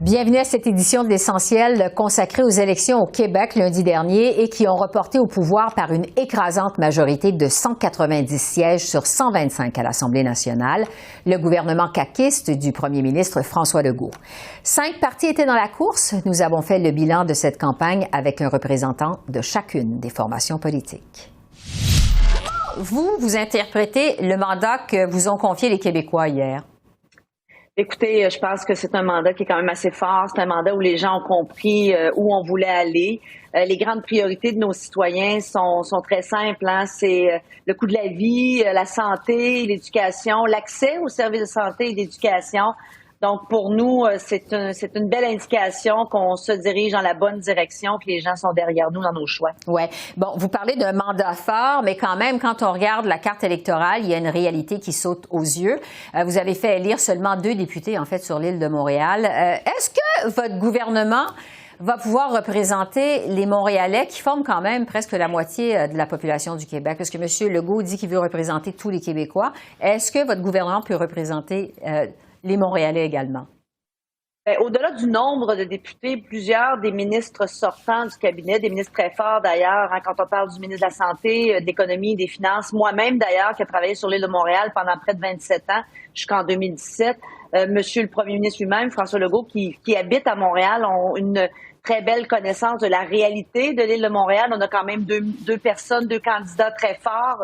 Bienvenue à cette édition de l'Essentiel consacrée aux élections au Québec lundi dernier et qui ont reporté au pouvoir par une écrasante majorité de 190 sièges sur 125 à l'Assemblée nationale le gouvernement caquiste du premier ministre François Legault. 5 partis étaient dans la course. Nous avons fait le bilan de cette campagne avec un représentant de chacune des formations politiques. Vous interprétez le mandat que vous ont confié les Québécois hier? Écoutez, je pense que c'est un mandat qui est quand même assez fort. C'est un mandat où les gens ont compris où on voulait aller. Les grandes priorités de nos citoyens sont très simples. C'est le coût de la vie, la santé, l'éducation, l'accès aux services de santé et d'éducation. Donc, pour nous, c'est une belle indication qu'on se dirige dans la bonne direction, que les gens sont derrière nous dans nos choix. Ouais. Bon, vous parlez d'un mandat fort, mais quand même, quand on regarde la carte électorale, il y a une réalité qui saute aux yeux. Vous avez fait élire seulement 2 députés, en fait, sur l'île de Montréal. Est-ce que votre gouvernement va pouvoir représenter les Montréalais qui forment quand même presque la moitié de la population du Québec? Parce que M. Legault dit qu'il veut représenter tous les Québécois. Est-ce que votre gouvernement peut représenter les Montréalais également? Au-delà du nombre de députés, plusieurs des ministres sortants du cabinet, des ministres très forts d'ailleurs, quand on parle du ministre de la Santé, de l'Économie, des Finances, moi-même d'ailleurs, qui ai travaillé sur l'île de Montréal pendant près de 27 ans, jusqu'en 2017, Monsieur le premier ministre lui-même, François Legault, qui habite à Montréal, ont une très belle connaissance de la réalité de l'île de Montréal. On a quand même deux personnes, 2 candidats très fortes,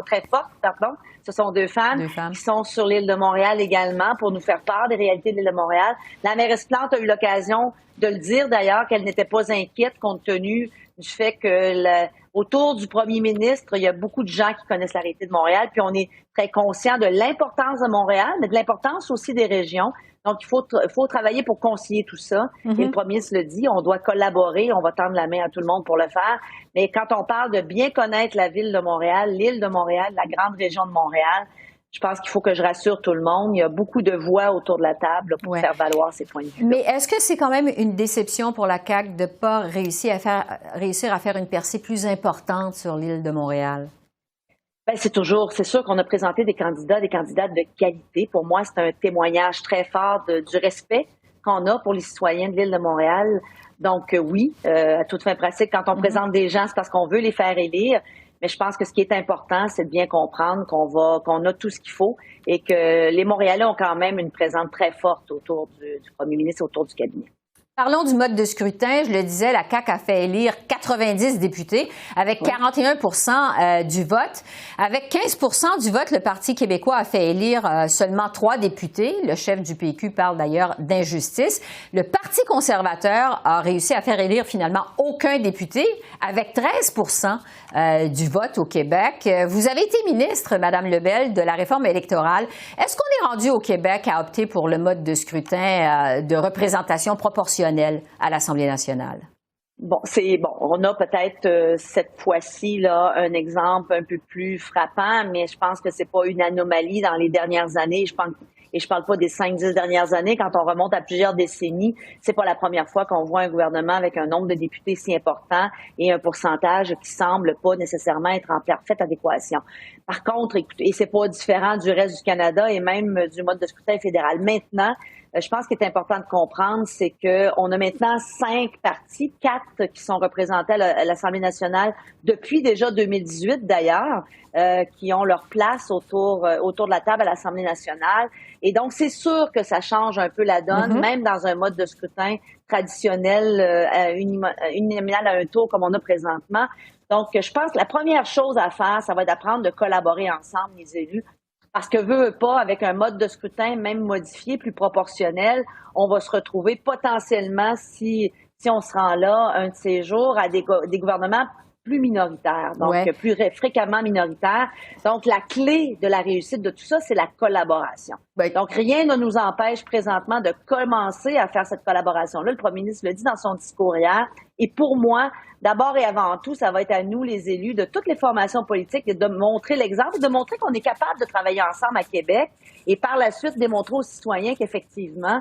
pardon. Ce sont 2 femmes qui sont sur l'île de Montréal également pour nous faire part des réalités de l'île de Montréal. La mairesse Plante a eu l'occasion de le dire d'ailleurs qu'elle n'était pas inquiète compte tenu du fait que autour du premier ministre, il y a beaucoup de gens qui connaissent la réalité de Montréal, puis on est très conscient de l'importance de Montréal, mais de l'importance aussi des régions. Donc, il faut travailler pour concilier tout ça. Et le premier ministre le dit, on doit collaborer, on va tendre la main à tout le monde pour le faire. Mais quand on parle de bien connaître la ville de Montréal, l'île de Montréal, la grande région de Montréal, je pense qu'il faut que je rassure tout le monde. Il y a beaucoup de voix autour de la table pour faire valoir ces points de vue. Mais est-ce que c'est quand même une déception pour la CAQ de ne pas réussir à faire une percée plus importante sur l'île de Montréal? C'est sûr qu'on a présenté des candidates de qualité. Pour moi, c'est un témoignage très fort du respect qu'on a pour les citoyens de l'île de Montréal. Donc oui, à toute fin pratique, quand on présente des gens, c'est parce qu'on veut les faire élire. Mais je pense que ce qui est important, c'est de bien comprendre qu'on a tout ce qu'il faut et que les Montréalais ont quand même une présence très forte autour du premier ministre, autour du cabinet. Parlons du mode de scrutin. Je le disais, la CAQ a fait élire 90 députés avec 41 du vote. Avec 15 du vote, le Parti québécois a fait élire seulement 3 députés. Le chef du PQ parle d'ailleurs d'injustice. Le Parti conservateur a réussi à faire élire finalement aucun député avec 13 du vote au Québec. Vous avez été ministre, Mme Lebel, de la réforme électorale. Est-ce qu'on est rendu au Québec à opter pour le mode de scrutin de représentation proportionnelle à l'Assemblée nationale? On a peut-être cette fois-ci là un exemple un peu plus frappant, mais je pense que c'est pas une anomalie dans les dernières années. Je parle pas des 5-10 dernières années. Quand on remonte à plusieurs décennies, c'est pas la première fois qu'on voit un gouvernement avec un nombre de députés si important et un pourcentage qui semble pas nécessairement être en parfaite adéquation. Par contre, écoutez, et c'est pas différent du reste du Canada et même du mode de scrutin fédéral. Maintenant, je pense qu'il est important de comprendre, c'est que on a maintenant 5 partis, 4 qui sont représentés à l'Assemblée nationale depuis déjà 2018 d'ailleurs, qui ont leur place autour de la table à l'Assemblée nationale. Et donc, c'est sûr que ça change un peu la donne, même dans un mode de scrutin traditionnel, uninominal à un tour comme on a présentement. Donc, je pense que la première chose à faire, ça va être d'apprendre de collaborer ensemble, les élus. Parce que veut pas, avec un mode de scrutin même modifié, plus proportionnel, on va se retrouver potentiellement, si on se rend là un de ces jours, à des gouvernements plus minoritaires, donc plus fréquemment minoritaires. Donc, la clé de la réussite de tout ça, c'est la collaboration. Donc, rien ne nous empêche présentement de commencer à faire cette collaboration-là. Le premier ministre le dit dans son discours hier. Et pour moi, d'abord et avant tout, ça va être à nous, les élus de toutes les formations politiques, de montrer l'exemple, de montrer qu'on est capable de travailler ensemble à Québec et par la suite démontrer aux citoyens qu'effectivement,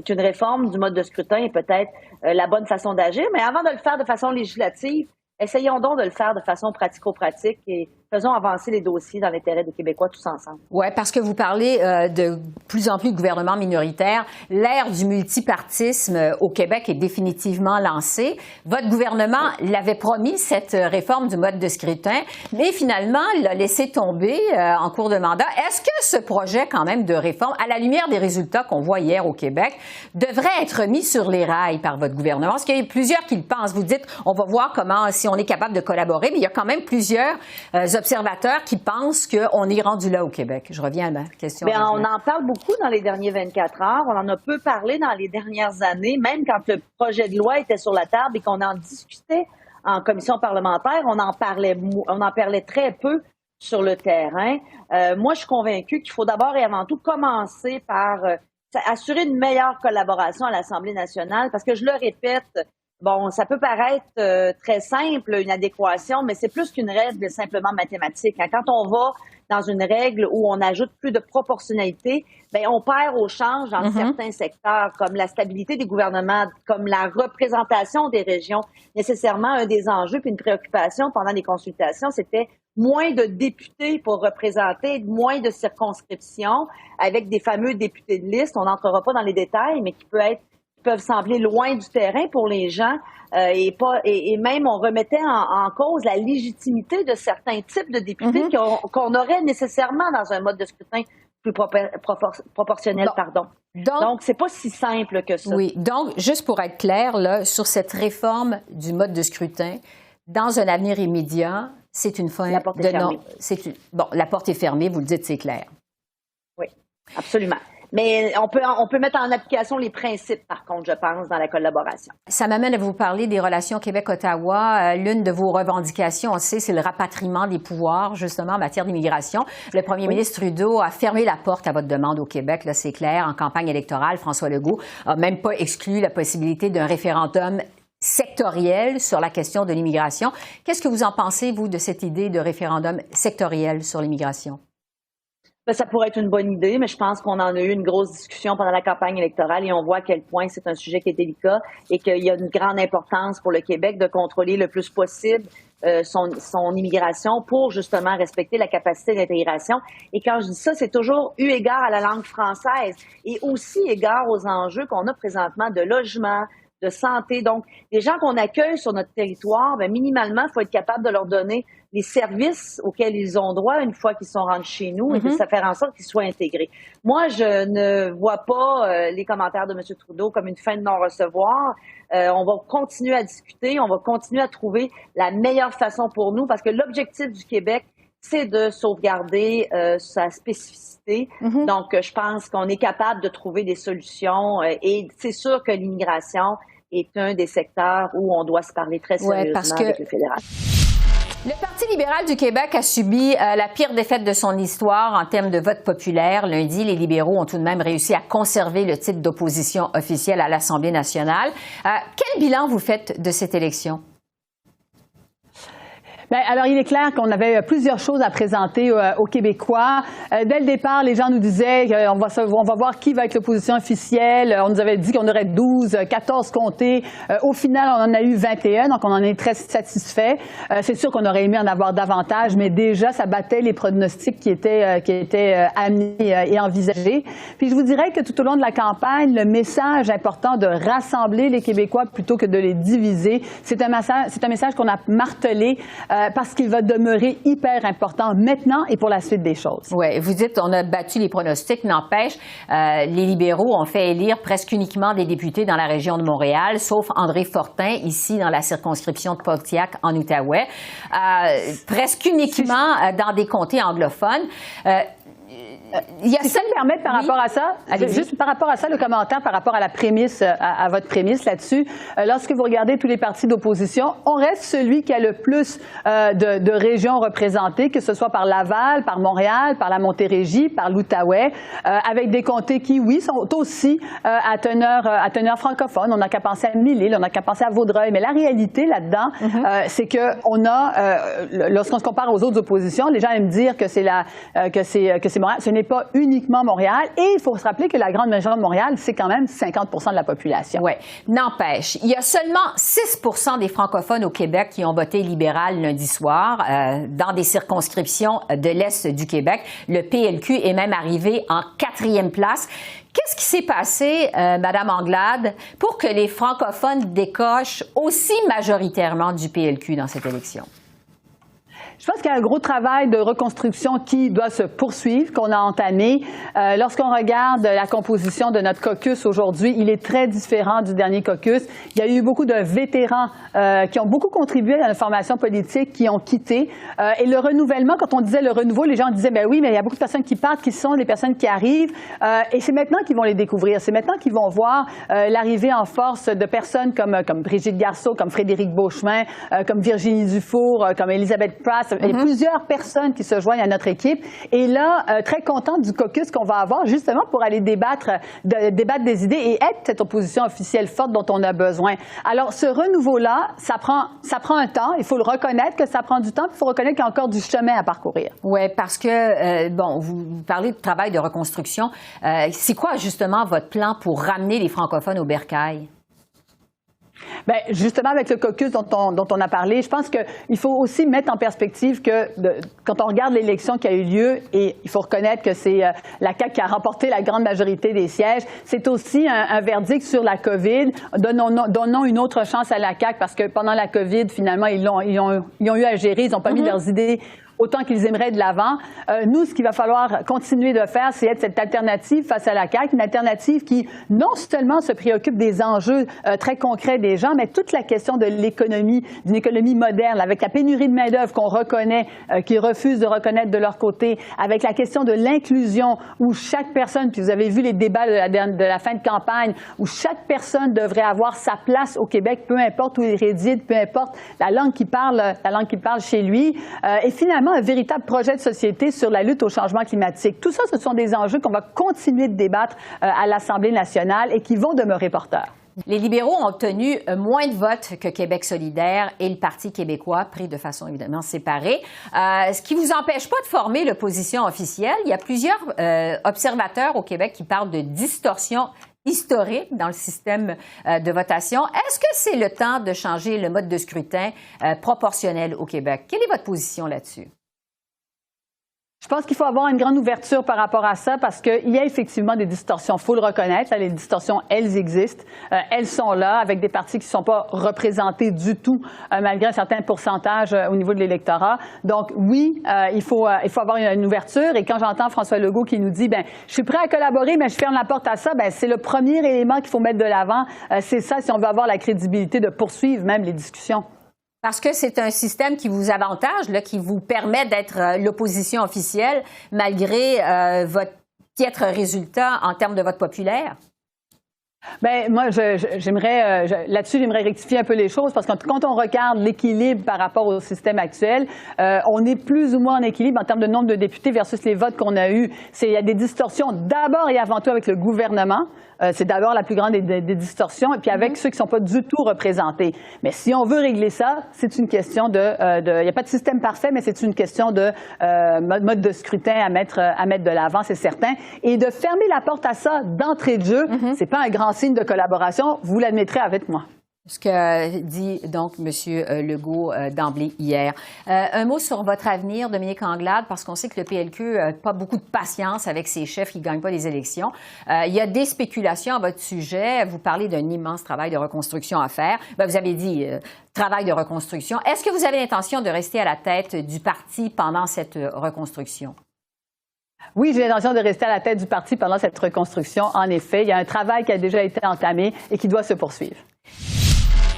qu'une réforme du mode de scrutin est peut-être la bonne façon d'agir. Mais avant de le faire de façon législative, essayons donc de le faire de façon pratico-pratique et faisons avancer les dossiers dans l'intérêt des Québécois tous ensemble. Oui, parce que vous parlez de plus en plus de gouvernements minoritaires. L'ère du multipartisme au Québec est définitivement lancée. Votre gouvernement l'avait promis, cette réforme du mode de scrutin, mais finalement, il l'a laissé tomber en cours de mandat. Est-ce que ce projet, quand même, de réforme, à la lumière des résultats qu'on voit hier au Québec, devrait être mis sur les rails par votre gouvernement? Parce qu'il y a plusieurs qui le pensent. Vous dites, on va voir comment, si on est capable de collaborer, mais il y a quand même plusieurs observateurs qui pensent qu'on est rendu là au Québec. Je reviens à ma question. Bien, on en parle beaucoup dans les derniers 24 heures. On en a peu parlé dans les dernières années, même quand le projet de loi était sur la table et qu'on en discutait en commission parlementaire, on en parlait très peu sur le terrain. Moi, je suis convaincue qu'il faut d'abord et avant tout commencer par assurer une meilleure collaboration à l'Assemblée nationale, parce que je le répète, bon, ça peut paraître très simple, une adéquation, mais c'est plus qu'une règle simplement mathématique. Quand on va dans une règle où on ajoute plus de proportionnalité, bien, on perd au change dans certains secteurs, comme la stabilité des gouvernements, comme la représentation des régions. Nécessairement, un des enjeux puis une préoccupation pendant les consultations, c'était moins de députés pour représenter, moins de circonscriptions, avec des fameux députés de liste. On n'entrera pas dans les détails, mais qui peuvent sembler loin du terrain pour les gens, et même on remettait en cause la légitimité de certains types de députés qu'on aurait nécessairement dans un mode de scrutin plus proportionnel, pardon. Donc, c'est pas si simple que ça. Oui. Donc, juste pour être clair, là, sur cette réforme du mode de scrutin, dans un avenir immédiat, c'est une fin la porte est fermée. Bon, la porte est fermée, vous le dites, c'est clair. Oui, absolument. Mais on peut mettre en application les principes, par contre, je pense, dans la collaboration. Ça m'amène à vous parler des relations Québec-Ottawa. L'une de vos revendications, on sait, c'est le rapatriement des pouvoirs, justement, en matière d'immigration. Le premier ministre Trudeau a fermé la porte à votre demande au Québec, là, c'est clair. En campagne électorale, François Legault a même pas exclu la possibilité d'un référendum sectoriel sur la question de l'immigration. Qu'est-ce que vous en pensez, vous, de cette idée de référendum sectoriel sur l'immigration? Ben, ça pourrait être une bonne idée, mais je pense qu'on en a eu une grosse discussion pendant la campagne électorale et on voit à quel point c'est un sujet qui est délicat et qu'il y a une grande importance pour le Québec de contrôler le plus possible son immigration pour justement respecter la capacité d'intégration. Et quand je dis ça, c'est toujours eu égard à la langue française et aussi égard aux enjeux qu'on a présentement de logement, de santé. Donc, les gens qu'on accueille sur notre territoire, bien, minimalement, il faut être capable de leur donner les services auxquels ils ont droit une fois qu'ils sont rendus chez nous et de faire en sorte qu'ils soient intégrés. Moi, je ne vois pas les commentaires de M. Trudeau comme une fin de non-recevoir. On va continuer à discuter, on va continuer à trouver la meilleure façon pour nous parce que l'objectif du Québec, c'est de sauvegarder sa spécificité. Donc, je pense qu'on est capable de trouver des solutions et c'est sûr que l'immigration est un des secteurs où on doit se parler très sérieusement avec le fédéral. Le Parti libéral du Québec a subi la pire défaite de son histoire en termes de vote populaire. Lundi, les libéraux ont tout de même réussi à conserver le titre d'opposition officielle à l'Assemblée nationale. Quel bilan vous faites de cette élection? Bien, alors, il est clair qu'on avait plusieurs choses à présenter aux Québécois. Dès le départ, les gens nous disaient on va voir qui va être l'opposition officielle. On nous avait dit qu'on aurait 12, 14 comtés. Au final, on en a eu 21, donc on en est très satisfait. C'est sûr qu'on aurait aimé en avoir davantage, mais déjà, ça battait les pronostics qui étaient amenés et envisagés. Puis je vous dirais que tout au long de la campagne, le message important de rassembler les Québécois plutôt que de les diviser, c'est un message qu'on a martelé parce qu'il va demeurer hyper important maintenant et pour la suite des choses. Oui, vous dites on a battu les pronostics, n'empêche, les libéraux ont fait élire presque uniquement des députés dans la région de Montréal, sauf André Fortin, ici dans la circonscription de Pontiac, en Outaouais, presque uniquement dans des comtés anglophones. Il y a ça me permettre par rapport à ça, juste par rapport à ça, le commentaire par rapport à la prémisse, à votre prémisse là-dessus. Lorsque vous regardez tous les partis d'opposition, on reste celui qui a le plus de régions représentées, que ce soit par Laval, par Montréal, par la Montérégie, par l'Outaouais, avec des comtés qui, oui, sont aussi à teneur francophone. On n'a qu'à penser à Mille-Îles, on n'a qu'à penser à Vaudreuil. Mais la réalité là-dedans, c'est que on a, lorsqu'on se compare aux autres oppositions, les gens aiment dire que c'est Montréal. Ce n'est n'est pas uniquement Montréal. Et il faut se rappeler que la grande région de Montréal, c'est quand même 50 de la population. Oui. N'empêche, il y a seulement 6 des francophones au Québec qui ont voté libéral lundi soir dans des circonscriptions de l'Est du Québec. Le PLQ est même arrivé en 4e place. Qu'est-ce qui s'est passé, Madame Anglade, pour que les francophones décochent aussi majoritairement du PLQ dans cette élection? Je pense qu'il y a un gros travail de reconstruction qui doit se poursuivre, qu'on a entamé. Lorsqu'on regarde la composition de notre caucus aujourd'hui, il est très différent du dernier caucus. Il y a eu beaucoup de vétérans qui ont beaucoup contribué à la formation politique, qui ont quitté. Et le renouvellement, quand on disait le renouveau, les gens disaient, ben oui, mais il y a beaucoup de personnes qui partent, qui sont des personnes qui arrivent. Et c'est maintenant qu'ils vont les découvrir. C'est maintenant qu'ils vont voir l'arrivée en force de personnes comme Brigitte Garceau, comme Frédéric Beauchemin, comme Virginie Dufour, comme Elisabeth Pratt. Il y a plusieurs personnes qui se joignent à notre équipe. Et là, très contente du caucus qu'on va avoir, justement, pour aller débattre des idées et être cette opposition officielle forte dont on a besoin. Alors, ce renouveau-là, ça prend un temps. Il faut le reconnaître que ça prend du temps. Il faut reconnaître qu'il y a encore du chemin à parcourir. Oui, parce que, vous parlez de travail de reconstruction. C'est quoi, justement, votre plan pour ramener les francophones au bercail? Bien, justement, avec le caucus dont on a parlé, je pense qu'il faut aussi mettre en perspective que quand on regarde l'élection qui a eu lieu, et il faut reconnaître que c'est la CAQ qui a remporté la grande majorité des sièges, c'est aussi un verdict sur la COVID. Donnons une autre chance à la CAQ parce que pendant la COVID, finalement, ils ont eu à gérer, ils n'ont pas mis leurs idées autant qu'ils aimeraient de l'avant. Nous, ce qu'il va falloir continuer de faire, c'est être cette alternative face à la CAQ, une alternative qui non seulement se préoccupe des enjeux très concrets des gens, mais toute la question de l'économie, d'une économie moderne, avec la pénurie de main-d'œuvre qu'on reconnaît, qu'ils refusent de reconnaître de leur côté, avec la question de l'inclusion, où chaque personne, puis vous avez vu les débats de la fin de campagne, où chaque personne devrait avoir sa place au Québec, peu importe où il réside, peu importe la langue qu'il parle chez lui, et finalement un véritable projet de société sur la lutte au changement climatique. Tout ça, ce sont des enjeux qu'on va continuer de débattre à l'Assemblée nationale et qui vont demeurer porteurs. Les libéraux ont obtenu moins de votes que Québec solidaire et le Parti québécois, pris de façon évidemment séparée, ce qui ne vous empêche pas de former l'opposition officielle. Il y a plusieurs observateurs au Québec qui parlent de distorsion historique dans le système de votation. Est-ce que c'est le temps de changer le mode de scrutin proportionnel au Québec? Quelle est votre position là-dessus? Je pense qu'il faut avoir une grande ouverture par rapport à ça parce qu'il y a effectivement des distorsions. Il faut le reconnaître. Là, les distorsions, elles existent. Elles sont là avec des partis qui ne sont pas représentés du tout malgré un certain pourcentage au niveau de l'électorat. Donc, oui, il faut avoir une ouverture. Et quand j'entends François Legault qui nous dit, je suis prêt à collaborer, mais je ferme la porte à ça, c'est le premier élément qu'il faut mettre de l'avant. C'est ça si on veut avoir la crédibilité de poursuivre même les discussions. Parce que c'est un système qui vous avantage, là, qui vous permet d'être l'opposition officielle malgré votre piètre résultat en termes de vote populaire? Moi, là-dessus, j'aimerais rectifier un peu les choses parce que quand on regarde l'équilibre par rapport au système actuel, on est plus ou moins en équilibre en termes de nombre de députés versus les votes qu'on a eus. Il y a des distorsions d'abord et avant tout avec le gouvernement. C'est d'abord la plus grande des distorsions, et puis avec ceux qui ne sont pas du tout représentés. Mais si on veut régler ça, c'est une question il n'y a pas de système parfait, mais c'est une question de mode de scrutin à mettre de l'avant, c'est certain. Et de fermer la porte à ça d'entrée de jeu, c'est pas un grand signe de collaboration, vous l'admettrez avec moi. Ce que dit donc M. Legault d'emblée hier. Un mot sur votre avenir, Dominique Anglade, parce qu'on sait que le PLQ n'a pas beaucoup de patience avec ses chefs qui ne gagnent pas les élections. Il y a des spéculations à votre sujet. Vous parlez d'un immense travail de reconstruction à faire. Vous avez dit travail de reconstruction. Est-ce que vous avez l'intention de rester à la tête du parti pendant cette reconstruction? Oui, j'ai l'intention de rester à la tête du parti pendant cette reconstruction. En effet, il y a un travail qui a déjà été entamé et qui doit se poursuivre.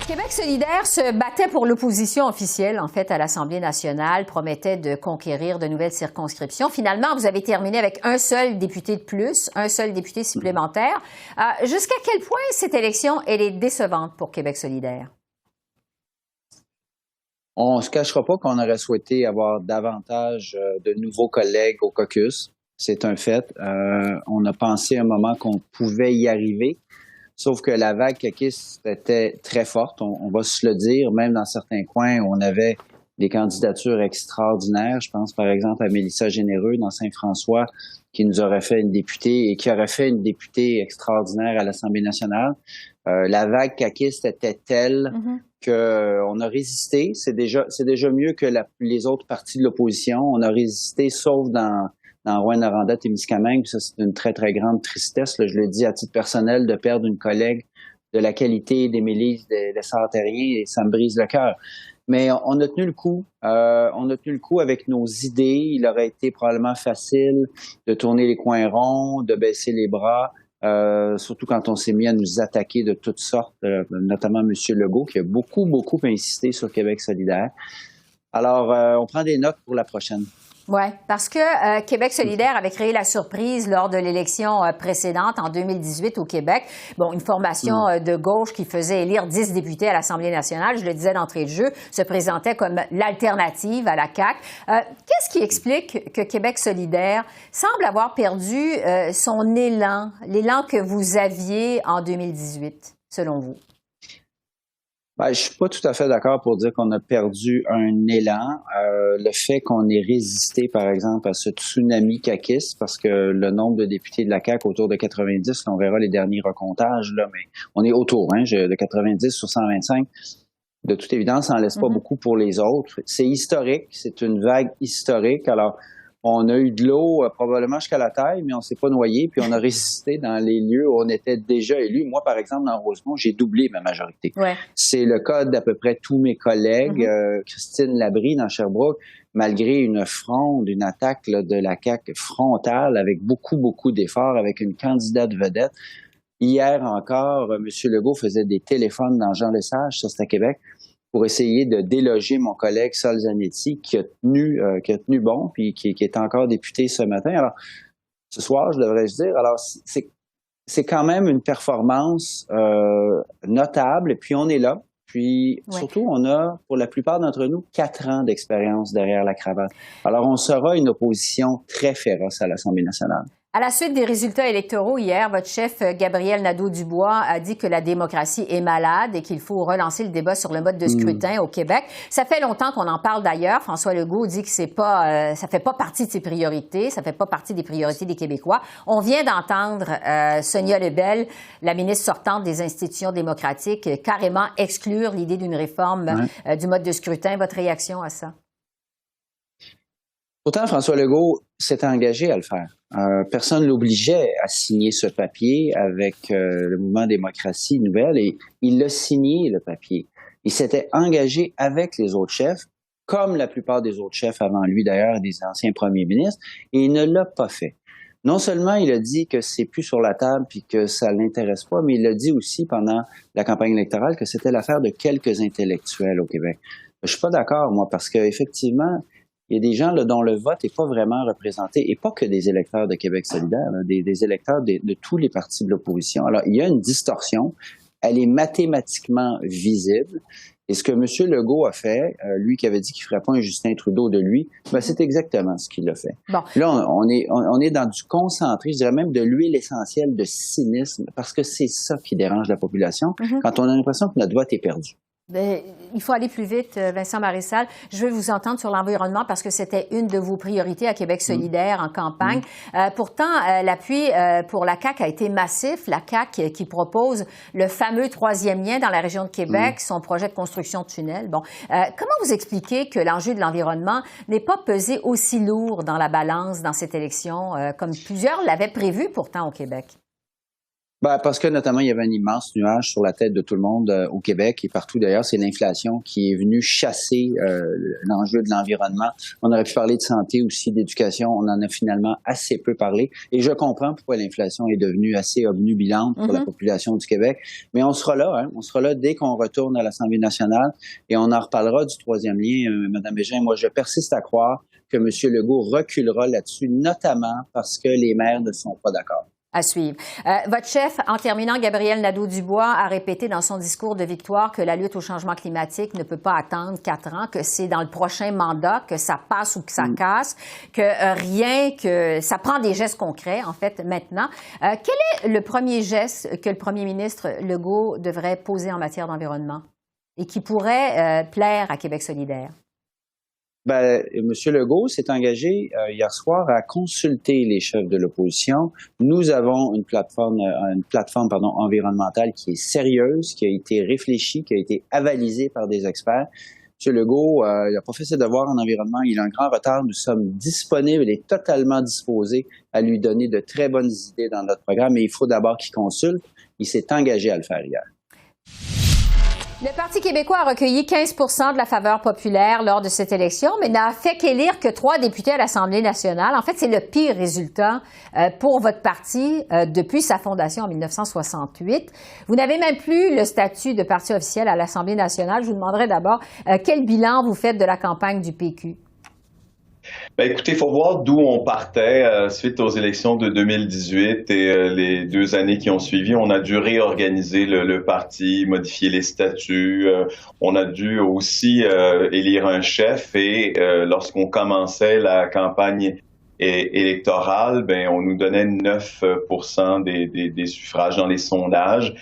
Québec solidaire se battait pour l'opposition officielle, en fait, à l'Assemblée nationale, promettait de conquérir de nouvelles circonscriptions. Finalement, vous avez terminé avec un seul député de plus, un seul député supplémentaire. Jusqu'à quel point cette élection, elle est décevante pour Québec solidaire? On ne se cachera pas qu'on aurait souhaité avoir davantage de nouveaux collègues au caucus. C'est un fait. On a pensé un moment qu'on pouvait y arriver. Sauf que la vague caquiste était très forte, on va se le dire, même dans certains coins où on avait des candidatures extraordinaires. Je pense par exemple à Mélissa Généreux dans Saint-François, qui nous aurait fait une députée et qui aurait fait une députée extraordinaire à l'Assemblée nationale. La vague caquiste était telle qu'on a résisté. C'est déjà mieux que les autres partis de l'opposition. On a résisté, sauf dans Rouyn-Noranda-Témiscamingue. Ça, c'est une très, très grande tristesse. Là, je le dis à titre personnel, de perdre une collègue de la qualité d'Émilie Lessard-Terrien, et ça me brise le cœur. Mais on a tenu le coup. On a tenu le coup avec nos idées. Il aurait été probablement facile de tourner les coins ronds, de baisser les bras, surtout quand on s'est mis à nous attaquer de toutes sortes, notamment M. Legault, qui a beaucoup, beaucoup insisté sur Québec solidaire. Alors, on prend des notes pour la prochaine. Oui, parce que Québec solidaire avait créé la surprise lors de l'élection précédente en 2018 au Québec. Bon, une formation de gauche qui faisait élire 10 députés à l'Assemblée nationale, je le disais d'entrée de jeu, se présentait comme l'alternative à la CAQ. Qu'est-ce qui explique que Québec solidaire semble avoir perdu son élan, l'élan que vous aviez en 2018, selon vous? Ben, je suis pas tout à fait d'accord pour dire qu'on a perdu un élan. Le fait qu'on ait résisté, par exemple, à ce tsunami caquiste, parce que le nombre de députés de la CAQ autour de 90, on verra les derniers recomptages, là, mais on est autour, de 90 sur 125. De toute évidence, ça n'en laisse pas beaucoup pour les autres. C'est historique, c'est une vague historique. Alors, on a eu de l'eau probablement jusqu'à la taille, mais on s'est pas noyé, puis on a résisté dans les lieux où on était déjà élus. Moi, par exemple, dans Rosemont, j'ai doublé ma majorité. Ouais. C'est le cas d'à peu près tous mes collègues. Christine Labrie, dans Sherbrooke, malgré une fronde, une attaque là, de la CAQ frontale, avec beaucoup, beaucoup d'efforts, avec une candidate vedette. Hier encore, M. Legault faisait des téléphones dans Jean Lesage, ça c'est à Québec, pour essayer de déloger mon collègue Sol Zanetti, qui a tenu bon, puis qui est encore député ce matin. Alors, ce soir, je devrais dire, alors c'est quand même une performance notable, et puis on est là. Puis surtout, on a, pour la plupart d'entre nous, 4 ans d'expérience derrière la cravate. Alors, on sera une opposition très féroce à l'Assemblée nationale. À la suite des résultats électoraux hier, votre chef Gabriel Nadeau-Dubois a dit que la démocratie est malade et qu'il faut relancer le débat sur le mode de scrutin au Québec. Ça fait longtemps qu'on en parle d'ailleurs. François Legault dit que ça fait pas partie de ses priorités, ça fait pas partie des priorités des Québécois. On vient d'entendre Sonia Lebel, la ministre sortante des institutions démocratiques, carrément exclure l'idée d'une réforme du mode de scrutin. Votre réaction à ça? Pourtant, François Legault s'est engagé à le faire. Personne ne l'obligeait à signer ce papier avec le mouvement Démocratie Nouvelle, et il l'a signé, le papier. Il s'était engagé avec les autres chefs, comme la plupart des autres chefs avant lui d'ailleurs, des anciens premiers ministres, et il ne l'a pas fait. Non seulement il a dit que c'est plus sur la table puis que ça l'intéresse pas, mais il a dit aussi pendant la campagne électorale que c'était l'affaire de quelques intellectuels au Québec. Je suis pas d'accord, moi, parce qu'effectivement, il y a des gens là, dont le vote n'est pas vraiment représenté, et pas que des électeurs de Québec solidaire, là, des électeurs de tous les partis de l'opposition. Alors, il y a une distorsion, elle est mathématiquement visible, et ce que M. Legault a fait, lui qui avait dit qu'il ne ferait pas un Justin Trudeau de lui, ben, c'est exactement ce qu'il a fait. Bon. Là, on est dans du concentré, je dirais même de l'huile essentielle de cynisme, parce que c'est ça qui dérange la population, quand on a l'impression que notre vote est perdu. Bien, il faut aller plus vite, Vincent Marissal. Je veux vous entendre sur l'environnement parce que c'était une de vos priorités à Québec solidaire en campagne. Pourtant, l'appui pour la CAQ a été massif. La CAQ qui propose le fameux 3e lien dans la région de Québec, son projet de construction de tunnels. Bon, comment vous expliquez que l'enjeu de l'environnement n'est pas pesé aussi lourd dans la balance dans cette élection, comme plusieurs l'avaient prévu pourtant au Québec? Ben, parce que notamment, il y avait un immense nuage sur la tête de tout le monde au Québec et partout d'ailleurs. C'est l'inflation qui est venue chasser l'enjeu de l'environnement. On aurait pu parler de santé aussi, d'éducation. On en a finalement assez peu parlé. Et je comprends pourquoi l'inflation est devenue assez obnubilante pour la population du Québec. Mais on sera là, hein. On sera là dès qu'on retourne à l'Assemblée nationale et on en reparlera du 3e lien, Mme Bégin. Moi, je persiste à croire que M. Legault reculera là-dessus, notamment parce que les maires ne sont pas d'accord. À suivre. Votre chef, en terminant, Gabriel Nadeau-Dubois, a répété dans son discours de victoire que la lutte au changement climatique ne peut pas attendre 4 ans, que c'est dans le prochain mandat que ça passe ou que ça casse, que ça prend des gestes concrets, en fait, maintenant. Quel est le premier geste que le premier ministre Legault devrait poser en matière d'environnement et qui pourrait plaire à Québec solidaire? M. Legault s'est engagé hier soir à consulter les chefs de l'opposition. Nous avons une plateforme environnementale qui est sérieuse, qui a été réfléchie, qui a été avalisée par des experts. M. Legault, il n'a pas fait ses devoirs en environnement, il a un grand retard. Nous sommes disponibles et totalement disposés à lui donner de très bonnes idées dans notre programme, mais il faut d'abord qu'il consulte. Il s'est engagé à le faire hier. Le Parti québécois a recueilli 15 de la faveur populaire lors de cette élection, mais n'a fait qu'élire que 3 députés à l'Assemblée nationale. En fait, c'est le pire résultat pour votre parti depuis sa fondation en 1968. Vous n'avez même plus le statut de parti officiel à l'Assemblée nationale. Je vous demanderai d'abord quel bilan vous faites de la campagne du PQ? Ben écoutez, il faut voir d'où on partait suite aux élections de 2018 et les 2 années qui ont suivi. On a dû réorganiser le parti, modifier les statuts. On a dû aussi élire un chef et lorsqu'on commençait la campagne électorale, ben on nous donnait 9% des suffrages dans les sondages.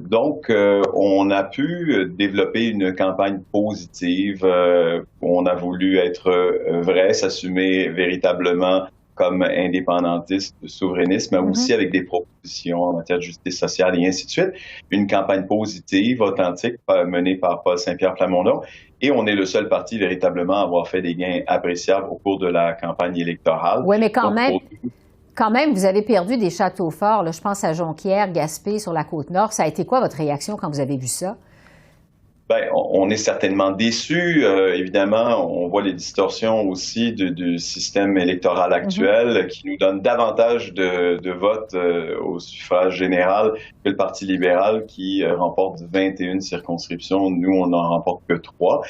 Donc, on a pu développer une campagne positive. On a voulu être vrai, s'assumer véritablement comme indépendantiste, souverainiste, mais aussi avec des propositions en matière de justice sociale et ainsi de suite. Une campagne positive, authentique, menée par Paul Saint-Pierre Plamondon. Et on est le seul parti véritablement à avoir fait des gains appréciables au cours de la campagne électorale. Oui, mais quand même... Quand même, vous avez perdu des châteaux forts. Là, je pense à Jonquière, Gaspé, sur la Côte-Nord. Ça a été quoi votre réaction quand vous avez vu ça? Ben, on est certainement déçus. Évidemment, on voit les distorsions aussi du système électoral actuel qui nous donne davantage de votes au suffrage général que le Parti libéral qui remporte 21 circonscriptions. Nous, on n'en remporte que 3.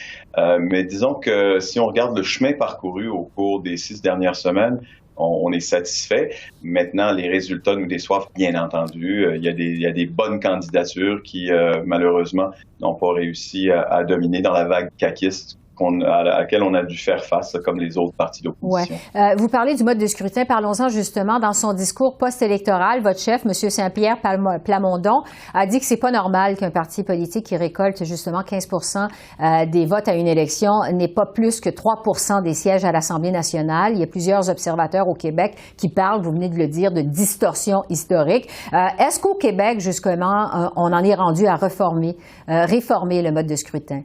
Mais disons que si on regarde le chemin parcouru au cours des 6 dernières semaines, on est satisfait. Maintenant, les résultats nous déçoivent, bien entendu. Il y a des bonnes candidatures qui, malheureusement, n'ont pas réussi à dominer dans la vague caquiste à laquelle on a dû faire face, comme les autres partis d'opposition. Ouais. Vous parlez du mode de scrutin. Parlons-en justement. Dans son discours post-électoral, votre chef, M. Saint-Pierre Plamondon, a dit que c'est pas normal qu'un parti politique qui récolte justement 15% des votes à une élection n'ait pas plus que 3% des sièges à l'Assemblée nationale. Il y a plusieurs observateurs au Québec qui parlent, vous venez de le dire, de distorsion historique. Est-ce qu'au Québec, justement, on en est rendu à réformer le mode de scrutin?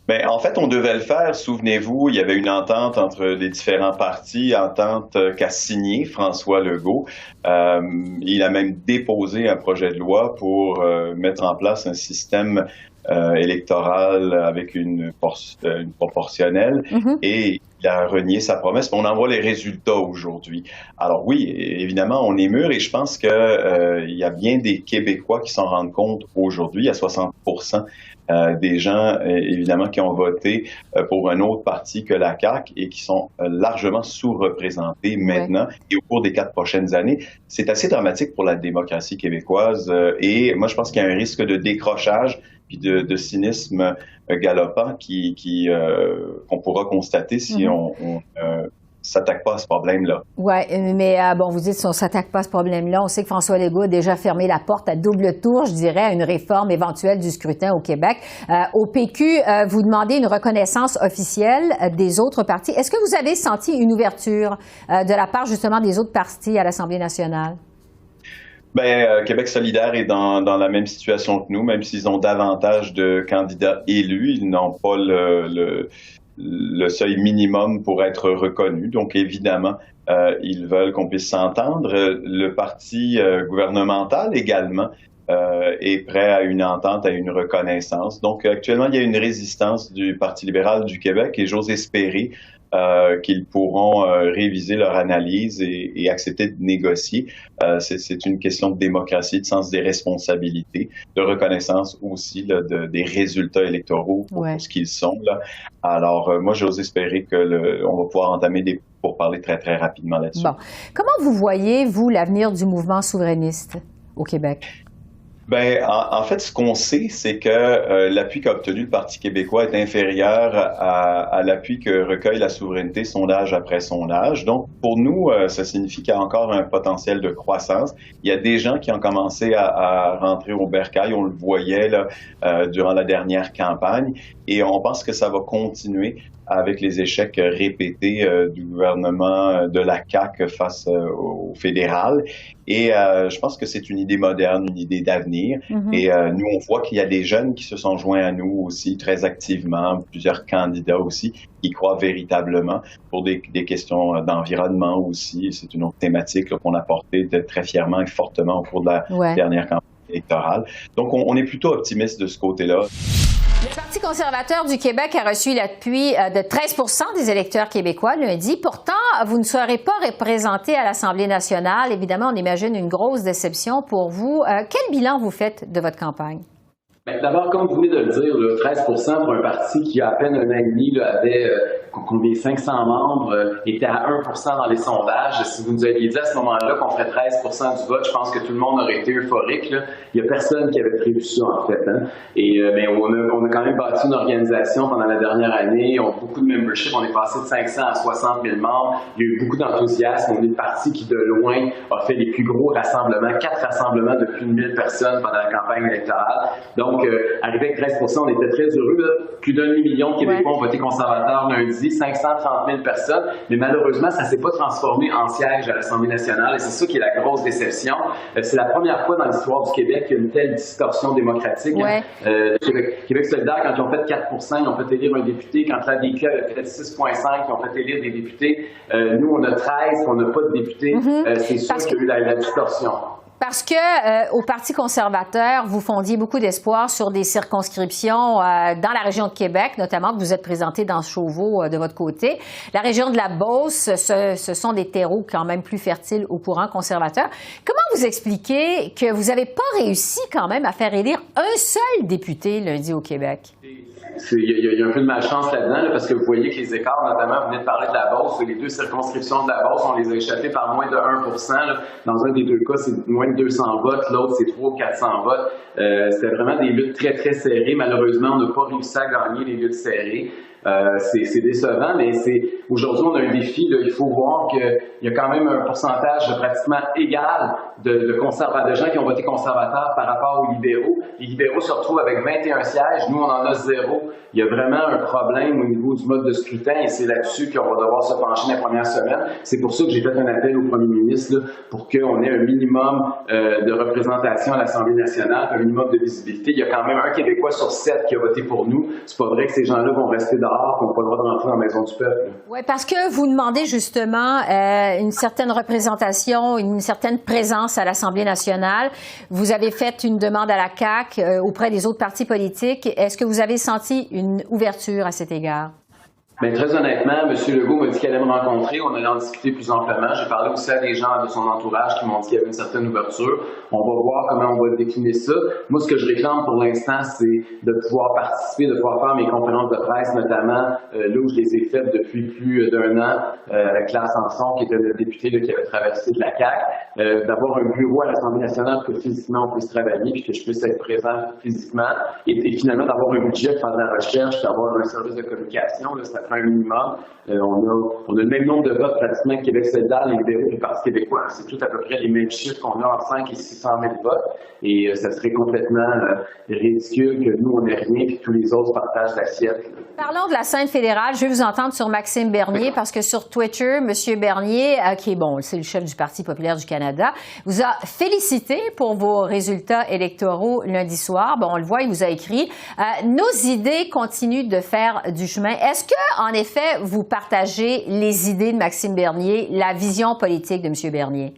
Ben, en fait, on devait le faire. Souvenez-vous, il y avait une entente entre les différents partis, entente qu'a signée François Legault. Il a même déposé un projet de loi pour mettre en place un système électoral avec une proportionnelle et il a renié sa promesse. Mais on en voit les résultats aujourd'hui. Alors oui, évidemment, on est mûr et je pense que il y a bien des Québécois qui s'en rendent compte aujourd'hui. Il y a 60% des gens, évidemment, qui ont voté pour un autre parti que la CAQ et qui sont largement sous-représentés maintenant et au cours des 4 prochaines années. C'est assez dramatique pour la démocratie québécoise et moi, je pense qu'il y a un risque de décrochage puis de cynisme galopant qu'on pourra constater si on s'attaque pas à ce problème-là. Oui, mais bon, vous dites si on s'attaque pas à ce problème-là, on sait que François Legault a déjà fermé la porte à double tour, je dirais, à une réforme éventuelle du scrutin au Québec. Au PQ, vous demandez une reconnaissance officielle des autres partis. Est-ce que vous avez senti une ouverture de la part justement des autres partis à l'Assemblée nationale? Ben, Québec solidaire est dans la même situation que nous, même s'ils ont davantage de candidats élus, ils n'ont pas le seuil minimum pour être reconnu. Donc, évidemment, ils veulent qu'on puisse s'entendre. Le parti gouvernemental également est prêt à une entente, à une reconnaissance. Donc, actuellement, il y a une résistance du Parti libéral du Québec et j'ose espérer qu'ils pourront réviser leur analyse et accepter de négocier. C'est une question de démocratie, de sens des responsabilités, de reconnaissance aussi là, des résultats électoraux pour ce qu'ils sont. Là. Alors, moi, j'ose espérer qu'on va pouvoir entamer des pourparlers très, très rapidement là-dessus. Bon. Comment vous voyez, vous, l'avenir du mouvement souverainiste au Québec? Ben, en fait, ce qu'on sait, c'est que l'appui qu'a obtenu le Parti québécois est inférieur à l'appui que recueille la souveraineté sondage après sondage. Donc, pour nous, ça signifie qu'il y a encore un potentiel de croissance. Il y a des gens qui ont commencé à rentrer au bercail, on le voyait là, durant la dernière campagne, et on pense que ça va continuer avec les échecs répétés du gouvernement de la CAQ face au fédéral. Et je pense que c'est une idée moderne, une idée d'avenir. Et nous, on voit qu'il y a des jeunes qui se sont joints à nous aussi très activement, plusieurs candidats aussi qui croient véritablement pour des questions d'environnement aussi. C'est une autre thématique qu'on a portée très fièrement et fortement au cours de la dernière campagne électorale. Donc, on est plutôt optimiste de ce côté-là. Le Parti conservateur du Québec a reçu l'appui de 13 des électeurs québécois lundi. Pourtant, vous ne serez pas représenté à l'Assemblée nationale. Évidemment, on imagine une grosse déception pour vous. Quel bilan vous faites de votre campagne? Bien, d'abord, comme vous venez de le dire, 13 pour un parti qui, a à peine un an et demi, avait combien 500 membres, était à 1 dans les sondages. Si vous nous aviez dit à ce moment-là qu'on ferait 13 du vote, je pense que tout le monde aurait été euphorique. Là. Il n'y a personne qui avait prévu ça, en fait. Hein. Et mais on a quand même bâti une organisation pendant la dernière année. On a beaucoup de membership. On est passé de 500 à 60 000 membres. Il y a eu beaucoup d'enthousiasme. On est le parti qui, de loin, a fait les plus gros rassemblements, 4 rassemblements de plus de 1000 personnes pendant la campagne électorale. Donc, arrivé avec 13 on était très heureux. Là. Plus d'1 demi-million de Québécois ont voté conservateur lundi, 530 000 personnes. Mais malheureusement, ça ne s'est pas transformé en siège à l'Assemblée nationale. Et c'est ça qui est la grosse déception. C'est la première fois dans l'histoire du Québec qu'il y a une telle distorsion démocratique. Ouais. Québec solidaire, quand ils ont fait 4 ils ont fait élire un député. Quand l'ADQ a fait 6,5 ils ont fait élire des députés. Nous, on a 13, on n'a pas de députés. C'est sûr qu'il y a eu la distorsion. Parce que au Parti conservateur, vous fondiez beaucoup d'espoir sur des circonscriptions dans la région de Québec, notamment que vous êtes présenté dans Chauveau de votre côté. La région de la Beauce, ce sont des terreaux quand même plus fertiles au courant conservateur. Comment vous expliquez que vous n'avez pas réussi quand même à faire élire un seul député lundi au Québec? Il y a un peu de malchance là-dedans, là, parce que vous voyez que les écarts, notamment, vous venez de parler de la Beauce, les 2 circonscriptions de la Beauce, on les a échappés par moins de 1 là. Dans un des 2 cas, c'est moins de 200 votes, l'autre, c'est 300 ou 400 votes. C'était vraiment des luttes très, très serrées. Malheureusement, on n'a pas réussi à gagner les luttes serrées. C'est décevant, mais aujourd'hui, on a un défi. Là, il faut voir qu'il y a quand même un pourcentage pratiquement égal de gens qui ont voté conservateur par rapport aux libéraux. Les libéraux se retrouvent avec 21 sièges. Nous, on en a 0. Il y a vraiment un problème au niveau du mode de scrutin et c'est là-dessus qu'on va devoir se pencher les premières semaines. C'est pour ça que j'ai fait un appel au premier ministre là, pour qu'on ait un minimum de représentation à l'Assemblée nationale, un minimum de visibilité. Il y a quand même un Québécois sur 7 qui a voté pour nous. C'est pas vrai que ces gens-là vont rester dehors, qu'on n'a pas le droit de rentrer dans la maison du peuple. Oui, parce que vous demandez justement une certaine représentation, une certaine présence à l'Assemblée nationale. Vous avez fait une demande à la CAQ auprès des autres partis politiques. Est-ce que vous avez senti une ouverture à cet égard? Bien, très honnêtement, M. Legault m'a dit qu'il allait me rencontrer. On allait en discuter plus amplement. J'ai parlé aussi à des gens de son entourage qui m'ont dit qu'il y avait une certaine ouverture. On va voir comment on va décliner ça. Moi, ce que je réclame pour l'instant, c'est de pouvoir participer, de pouvoir faire mes conférences de presse, notamment là où je les ai faites depuis plus d'1 an avec Claire Sanson, qui était le député là, qui avait traversé de la CAQ, d'avoir un bureau à l'Assemblée nationale pour que physiquement on puisse travailler puis que je puisse être présent physiquement et finalement d'avoir un budget pour faire de la recherche, d'avoir un service de communication. Là, ça un minimum. On a le même nombre de votes pratiquement que Québec solidaire, les libéraux et le Parti québécois. C'est tout à peu près les mêmes chiffres qu'on a entre 5 et 600 000 votes. Et ça serait complètement ridicule que nous, on n'ait rien et que tous les autres partagent l'assiette. Parlons de la scène fédérale. Je vais vous entendre sur Maxime Bernier parce que sur Twitter, M. Bernier, qui est c'est le chef du Parti populaire du Canada, vous a félicité pour vos résultats électoraux lundi soir. Bon, on le voit, il vous a écrit « Nos idées continuent de faire du chemin ». Est-ce que, en effet, vous partagez les idées de Maxime Bernier, la vision politique de M. Bernier?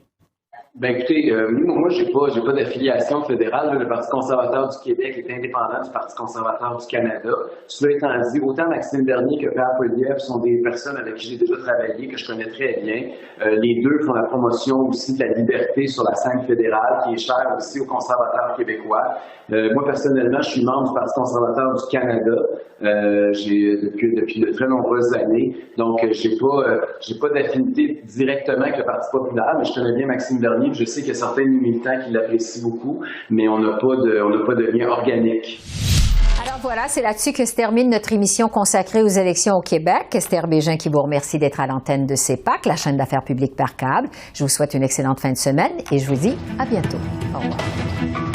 Ben écoutez, moi j'ai pas d'affiliation fédérale. Le Parti conservateur du Québec est indépendant du Parti conservateur du Canada. Cela étant dit, autant Maxime Bernier que Pierre Poilievre sont des personnes avec qui j'ai déjà travaillé, que je connais très bien. Les deux font la promotion aussi de la liberté sur la scène fédérale, qui est chère aussi aux conservateurs québécois. Moi personnellement, je suis membre du Parti conservateur du Canada. Depuis de très nombreuses années. Donc, j'ai pas d'affinité directement avec le Parti populaire, mais je connais bien Maxime Bernier. Je sais qu'il y a certains militants qui l'apprécient beaucoup, mais on n'a pas de lien organique. Alors voilà, c'est là-dessus que se termine notre émission consacrée aux élections au Québec. Esther Bégin qui vous remercie d'être à l'antenne de CEPAC, la chaîne d'affaires publiques par câble. Je vous souhaite une excellente fin de semaine et je vous dis à bientôt. Au revoir.